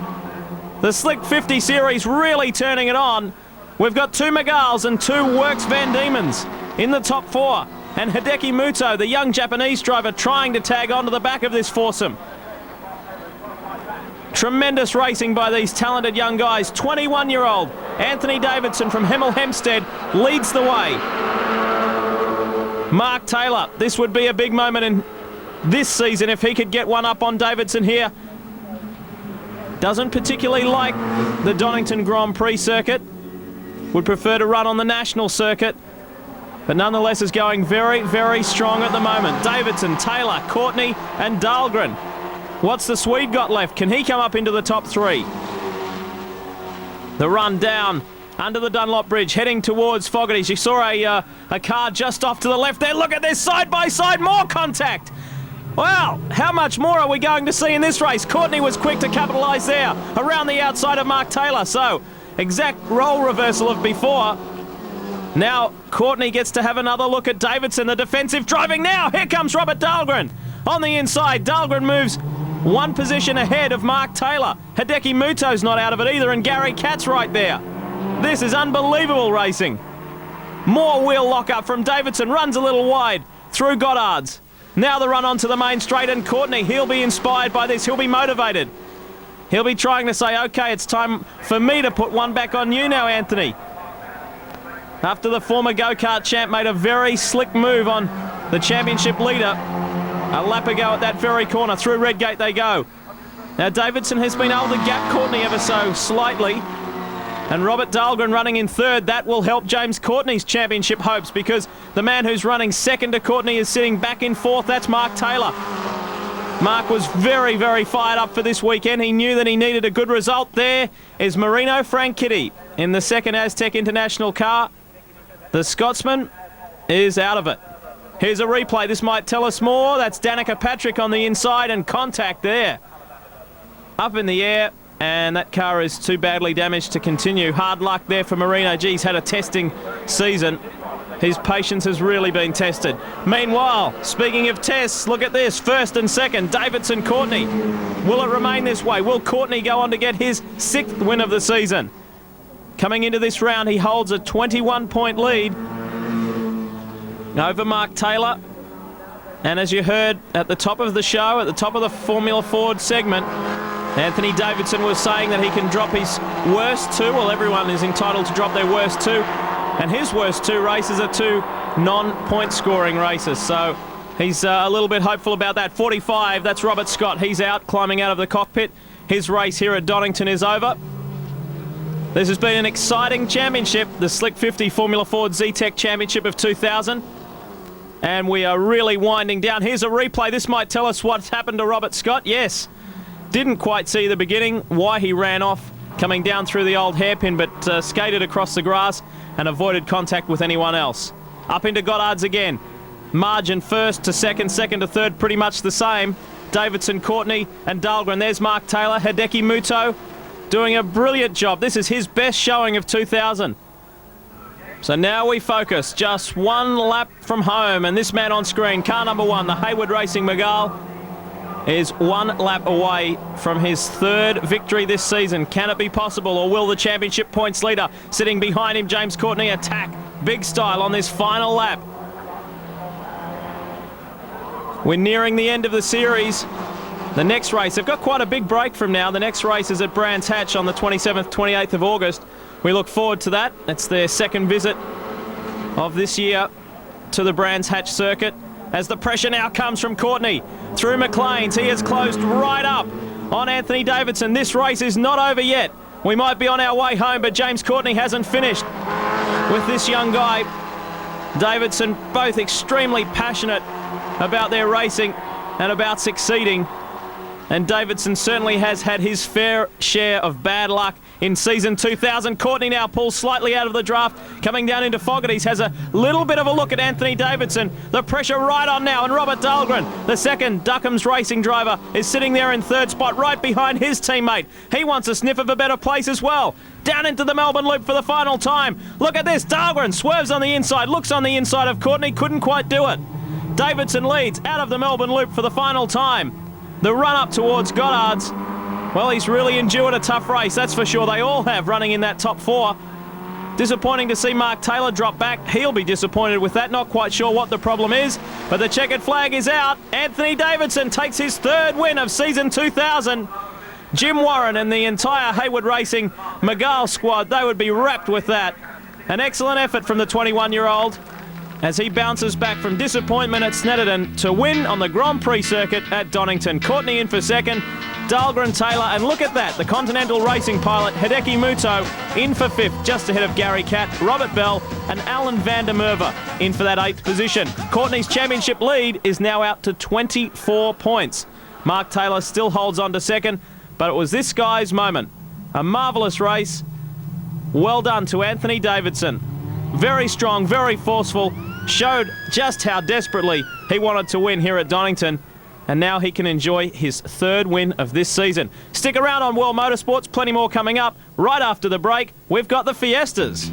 The Slick 50 Series really turning it on. We've got 2 Mygales and 2 Works Van Diemens in the top 4. And Hideki Muto, the young Japanese driver, trying to tag onto the back of this foursome. Tremendous racing by these talented young guys. 21-year-old Anthony Davidson from Hemel Hempstead leads the way. Mark Taylor, this would be a big moment in this season if he could get one up on Davidson here. Doesn't particularly like the Donington Grand Prix circuit. Would prefer to run on the national circuit. But nonetheless is going very, very strong at the moment. Davidson, Taylor, Courtney and Dahlgren. What's the Swede got left? Can he come up into the top 3? The run down under the Dunlop Bridge, heading towards Fogarty's. You saw a car just off to the left there. Look at this, side by side, more contact. Well, how much more are we going to see in this race? Courtney was quick to capitalise there, around the outside of Mark Taylor. So, exact role reversal of before. Now, Courtney gets to have another look at Davidson, the defensive driving now. Here comes Robert Dahlgren. On the inside, Dahlgren moves 1 position ahead of Mark Taylor. Hideki Muto's not out of it either, and Gary Catt's right there. This is unbelievable racing. More wheel lock-up from Davidson, runs a little wide through Goddard's. Now the run onto the main straight, and Courtney, he'll be inspired by this, he'll be motivated. He'll be trying to say, okay, it's time for me to put one back on you now, Anthony. After the former go-kart champ made a very slick move on the championship leader a lap ago at that very corner. Through Redgate they go. Now Davidson has been able to gap Courtney ever so slightly. And Robert Dahlgren running in third. That will help James Courtney's championship hopes, because the man who's running second to Courtney is sitting back in fourth. That's Mark Taylor. Mark was very, very fired up for this weekend. He knew that he needed a good result. There is Marino Franchitti in the second Aztec International car. The Scotsman is out of it. Here's a replay. This might tell us more. That's Danica Patrick on the inside, and contact there. Up in the air, and that car is too badly damaged to continue. Hard luck there for Marino. He's had a testing season. his patience has really been tested. Meanwhile, speaking of tests, look at this. First and second, Davidson, Courtney. Will it remain this way? Will Courtney go on to get his 6th win of the season? Coming into this round, he holds a 21-point lead over Mark Taylor. And as you heard at the top of the show, at the top of the Formula Ford segment, Anthony Davidson was saying that he can drop his worst 2. Well, everyone is entitled to drop their worst 2. And his worst 2 races are 2 non-point scoring races. So he's a little bit hopeful about that. 45, that's Robert Scott. He's out, climbing out of the cockpit. His race here at Donington is over. This has been an exciting championship, the Slick 50 Formula Ford Zetec Championship of 2000. And we are really winding down. Here's a replay. This might tell us what's happened to Robert Scott. Yes, didn't quite see the beginning, why he ran off, coming down through the old hairpin, but skated across the grass and avoided contact with anyone else. Up into Goddard's again. Margin first to second, second to third, pretty much the same. Davidson, Courtney and Dahlgren. There's Mark Taylor. Hideki Muto doing a brilliant job. This is his best showing of 2000. So now we focus. Just 1 lap from home, and this man on screen, car number 1, the Hayward Racing Miguel, is 1 lap away from his 3rd victory this season. Can it be possible, or will the championship points leader sitting behind him, James Courtney, attack big style on this final lap? We're nearing the end of the series. The next race, they've got quite a big break from now. The next race is at Brands Hatch on the 27th, 28th of August. We look forward to that. It's their 2nd visit of this year to the Brands Hatch circuit. As the pressure now comes from Courtney through McLean's. He has closed right up on Anthony Davidson. This race is not over yet. We might be on our way home, but James Courtney hasn't finished with this young guy. Davidson, both extremely passionate about their racing and about succeeding. And Davidson certainly has had his fair share of bad luck in season 2000. Courtney now pulls slightly out of the draft, coming down into Fogarty's, has a little bit of a look at Anthony Davidson. The pressure right on now, and Robert Dahlgren, the second Duckham's racing driver, is sitting there in 3rd spot right behind his teammate. He wants a sniff of a better place as well. Down into the Melbourne Loop for the final time. Look at this, Dahlgren swerves on the inside, looks on the inside of Courtney, couldn't quite do it. Davidson leads out of the Melbourne Loop for the final time. The run up towards Goddard's, well, he's really endured a tough race, that's for sure. They all have, running in that top 4. Disappointing to see Mark Taylor drop back. He'll be disappointed with that. Not quite sure what the problem is, but the checkered flag is out. Anthony Davidson takes his 3rd win of season 2000. Jim Warren and the entire Hayward Racing Miguel squad, they would be wrapped with that. An excellent effort from the 21-year-old as he bounces back from disappointment at Snetterton to win on the Grand Prix circuit at Donington. Courtney in for 2nd, Dahlgren, Taylor, and look at that, the Continental Racing pilot Hideki Muto in for 5th, just ahead of Gary Catt, Robert Bell and Alan van der Merwe in for that 8th position. Courtney's championship lead is now out to 24 points. Mark Taylor still holds on to 2nd, but it was this guy's moment. A marvellous race. Well done to Anthony Davidson. Very strong, very forceful, showed just how desperately he wanted to win here at Donington, and now he can enjoy his 3rd win of this season. Stick around on World Motorsports, plenty more coming up. Right after the break, we've got the Fiestas.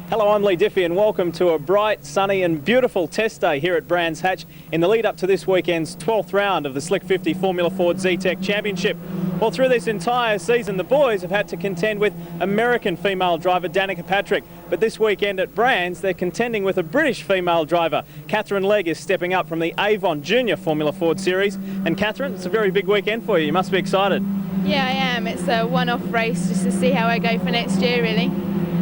Hello, I'm Lee Diffie and welcome to a bright, sunny and beautiful test day here at Brands Hatch in the lead up to this weekend's 12th round of the Slick 50 Formula Ford Zetec Championship. Well, through this entire season, the boys have had to contend with American female driver Danica Patrick. But this weekend at Brands, they're contending with a British female driver. Catherine Legg is stepping up from the Avon Junior Formula Ford Series. And Catherine, it's a very big weekend for you. You must be excited. Yeah, I am. It's a one-off race just to see how I go for next year, really.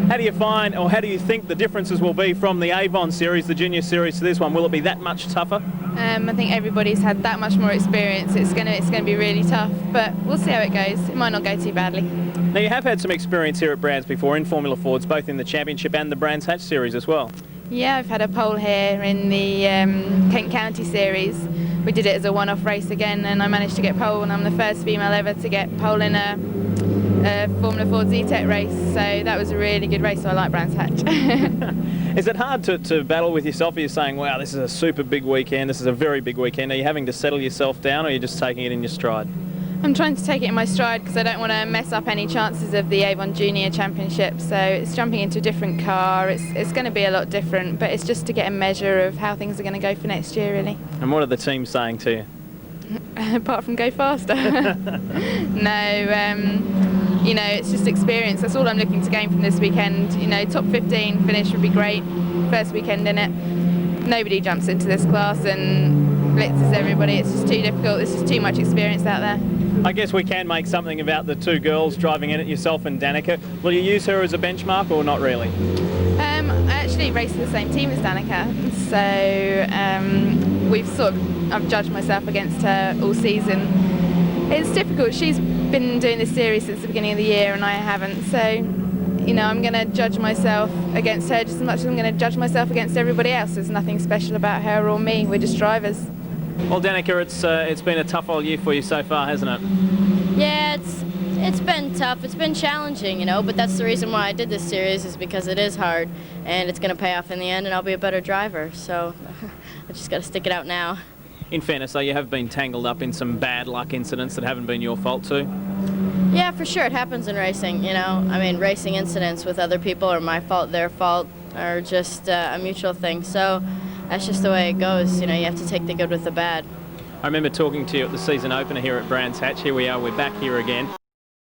How do you find, or how do you think the differences will be from the Avon series, the junior series, to this one? Will it be that much tougher? I think everybody's had that much more experience. It's gonna be really tough, but we'll see how it goes. It might not go too badly. Now, you have had some experience here at Brands before in Formula Fords, both in the Championship and the Brands Hatch series as well. Yeah, I've had a pole here in the Kent County series. We did it as a one-off race again, and I managed to get pole, and I'm the first female ever to get pole in a Formula Ford Z-Tech race, so that was a really good race, so I like Brands Hatch. Is it hard to battle with yourself? Are you saying, wow, this is a super big weekend, this is a very big weekend? Are you having to settle yourself down, or are you just taking it in your stride? I'm trying to take it in my stride because I don't want to mess up any chances of the Avon Junior Championship, so it's jumping into a different car. It's going to be a lot different, but it's just to get a measure of how things are going to go for next year, really. And what are the teams saying to you? Apart from go faster. No, you know, it's just experience. That's all I'm looking to gain from this weekend. You know, top 15 finish would be great. First weekend in it. Nobody jumps into this class and blitzes everybody. It's just too difficult. There's just too much experience out there. I guess we can make something about the two girls driving in it, yourself and Danica. Will you use her as a benchmark or not really? I actually race for the same team as Danica, so I've judged myself against her all season. It's difficult. She's been doing this series since the beginning of the year and I haven't, so you know, I'm going to judge myself against her just as much as I'm going to judge myself against everybody else. There's nothing special about her or me. We're just drivers. Well, Danica, it's been a tough old year for you so far, hasn't it? Yeah, it's been tough. It's been challenging, you know, but that's the reason why I did this series, is because it is hard and it's going to pay off in the end and I'll be a better driver. So I just got to stick it out now. In fairness, though, you have been tangled up in some bad luck incidents that haven't been your fault too. Yeah, for sure. It happens in racing, you know. I mean, racing incidents with other people are my fault, their fault, or just a mutual thing. So that's just the way it goes. You know, you have to take the good with the bad. I remember talking to you at the season opener here at Brands Hatch. Here we are, we're back here again.